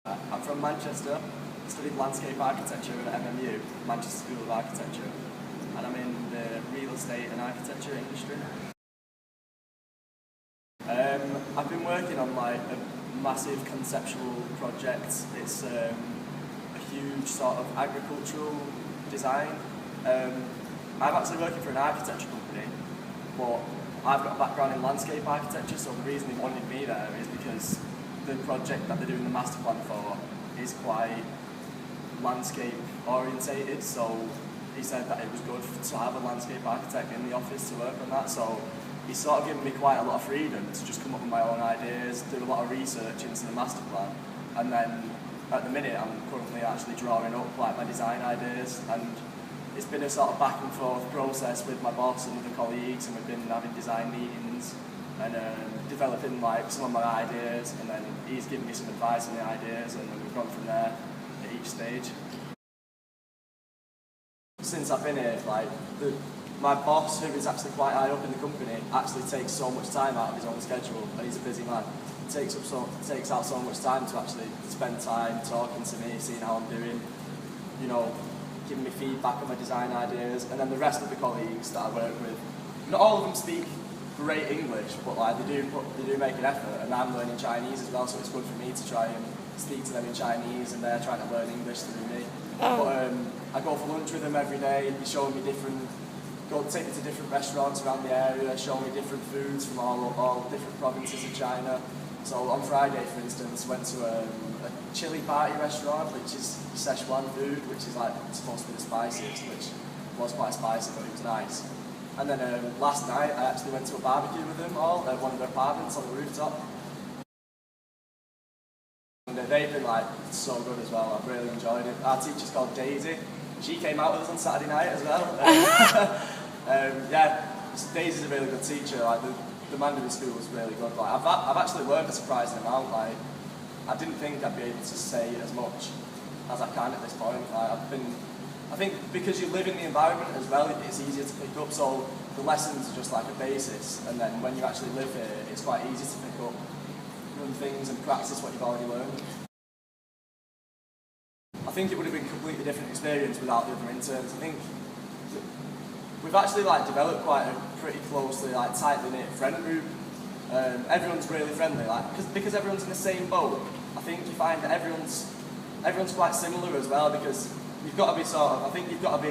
I'm from Manchester, studied landscape architecture at MMU, Manchester School of Architecture, and I'm in the real estate and architecture industry. I've been working on like a massive conceptual project. It's a huge sort of agricultural design. I'm actually working for an architecture company, but I've got a background in landscape architecture, so the reason they wanted me there is because the project that they're doing the master plan for is quite landscape orientated, so he said that it was good to have a landscape architect in the office to work on that. So he's sort of given me quite a lot of freedom to just come up with my own ideas, do a lot of research into the master plan, and then at the minute I'm currently actually drawing up like my design ideas, and it's been a sort of back and forth process with my boss and other colleagues, and we've been having design meetings and developing like some of my ideas, and then he's given me some advice on the ideas, and then we've gone from there at each stage. Since I've been here, like my boss, who is actually quite high up in the company, actually takes so much time out of his own schedule, and he's a busy man. He takes out so much time to actually spend time talking to me, seeing how I'm doing, you know, giving me feedback on my design ideas, and then the rest of the colleagues that I work with, not all of them speak great English, but like they do make an effort, and I'm learning Chinese as well, so it's good for me to try and speak to them in Chinese, and they're trying to learn English through me. But I go for lunch with them every day. He's showing me take me to different restaurants around the area, show me different foods from all different provinces of China. So on Friday, for instance, went to a chili party restaurant, which is Szechuan food, which is like supposed to be the spiciest, which was quite spicy, but it was nice. And then last night, I actually went to a barbecue with them all at one of their apartments on the rooftop. And they've been like so good as well. I've really enjoyed it. Our teacher's called Daisy. She came out with us on Saturday night as well. Yeah, Daisy's a really good teacher. Like the Mandarin school was really good. Like I've actually learned a surprising amount. Like I didn't think I'd be able to say as much as I can at this point. Like I think because you live in the environment as well, it's easier to pick up. So the lessons are just like a basis, and then when you actually live here, it's quite easy to pick up, run things and practice what you've already learned. I think it would have been a completely different experience without the other interns. I think we've actually like developed quite a pretty closely, like tightly knit friend group. Everyone's really friendly, like because everyone's in the same boat. I think you find that everyone's quite similar as well, because you've got to be you've got to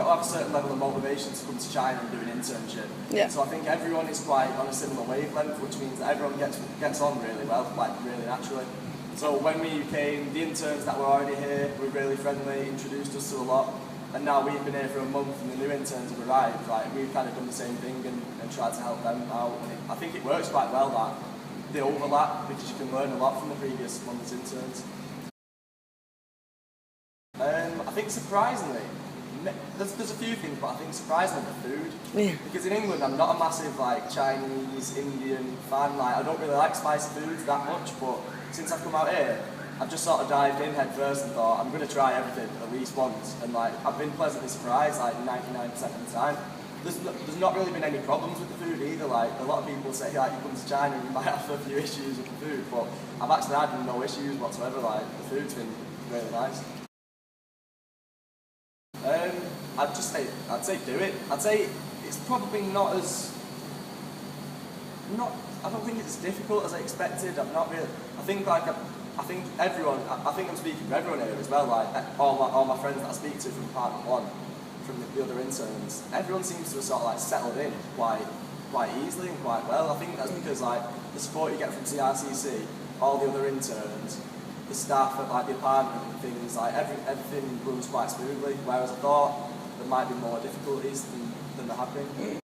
have a certain level of motivation to come to China and do an internship. Yeah. So I think everyone is quite on a similar wavelength, which means that everyone gets on really well, like really naturally. So when we came, the interns that were already here were really friendly, introduced us to a lot, and now we've been here for a month and the new interns have arrived. Like we've kind of done the same thing and tried to help them out. And I think it works quite well, that they overlap, because you can learn a lot from the previous month's interns. I think surprisingly, there's a few things, but I think surprisingly the food. Yeah. Because in England I'm not a massive like Chinese, Indian fan. Like I don't really like spicy foods that much, but since I've come out here, I've just sort of dived in head first and thought I'm going to try everything at least once, and like I've been pleasantly surprised like 99% of the time. There's not really been any problems with the food either. Like a lot of people say like you come to China and you might have a few issues with the food, but I've actually had no issues whatsoever. Like the food's been really nice. I'd say do it. I'd say it's probably not as I don't think it's as difficult as I expected. I'm not really. I think I'm speaking for everyone here as well. Like all my friends that I speak to from Department 1, from the other interns, everyone seems to have sort of like settled in quite easily and quite well. I think that's because like the support you get from CRCC, all the other interns, the staff at like the apartment and things, like everything runs quite smoothly. Whereas I thought there might be more difficulties than there have been.